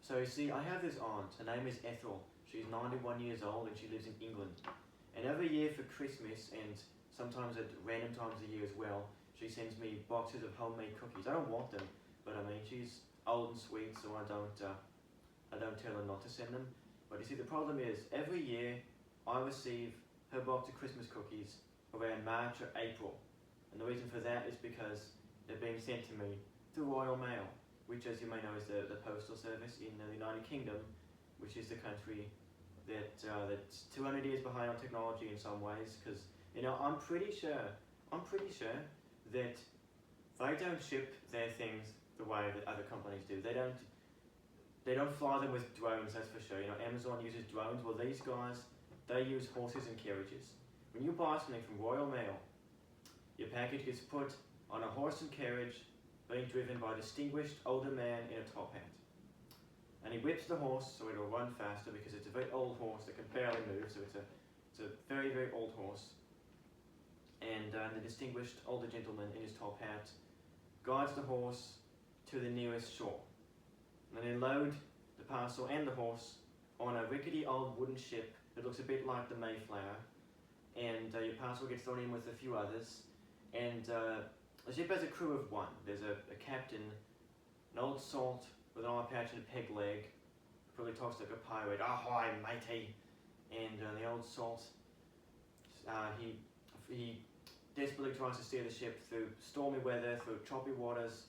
So you see, I have this aunt, her name is Ethel. She's 91 years old and she lives in England. And every year for Christmas, and sometimes at random times of the year as well, she sends me boxes of homemade cookies. I don't want them, but I mean, she's old and sweet, so I don't tell her not to send them. But you see, the problem is, every year I receive her box of Christmas cookies around March or April. And the reason for that is because they're being sent to me through Royal Mail, which, as you may know, is the postal service in the United Kingdom, which is the country that's 200 years behind on technology in some ways. Because I'm pretty sure that they don't ship their things the way that other companies do. They don't fly them with drones, that's for sure. Amazon uses drones. Well, these guys, they use horses and carriages. When you buy something from Royal Mail, your package gets put on a horse and carriage being driven by a distinguished older man in a top hat. And he whips the horse so it'll run faster, because it's a very old horse that can barely move, so it's a very, very old horse. And the distinguished older gentleman in his top hat guides the horse to the nearest shore. And then load the parcel and the horse on a rickety old wooden ship that looks a bit like the Mayflower. And your parcel gets thrown in with a few others. And the ship has a crew of one. There's a captain, an old salt with an eye patch and a peg leg, probably talks like a pirate, ahoy matey. And the old salt, he desperately tries to steer the ship through stormy weather, through choppy waters,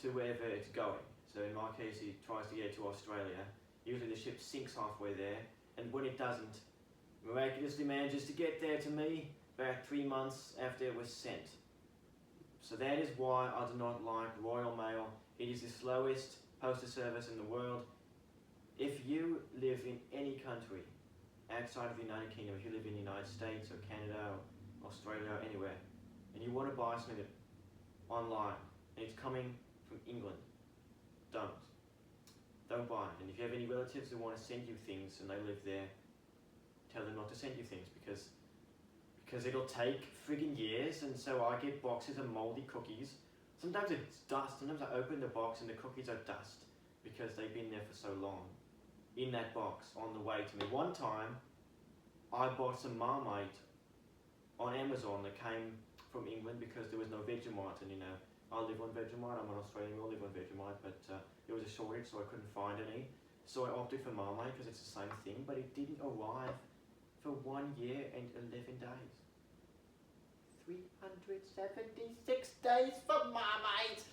to wherever it's going. So in my case, he tries to get to Australia. Usually the ship sinks halfway there, and when it doesn't, miraculously manages to get there to me about 3 months after it was sent. So that is why I do not like Royal Mail. It is the slowest postal service in the world. If you live in any country outside of the United Kingdom, if you live in the United States or Canada or Australia or anywhere, and you want to buy something online, and it's coming from England, don't buy it. And if you have any relatives who want to send you things and they live there, tell them not to send you things, because it'll take friggin' years. And so I get boxes of moldy cookies. Sometimes it's dust. Sometimes I open the box and the cookies are dust because they've been there for so long in that box on the way to me. One time I bought some Marmite on Amazon that came from England because there was no Vegemite, and I live on Vegemite. I'm an Australian, we all live on Vegemite, but there was a shortage, so I couldn't find any. So I opted for Marmite because it's the same thing, but it didn't arrive for 1 year and 11 days. 376 days for Marmite!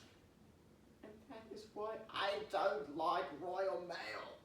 And that is why I don't like Royal Mail.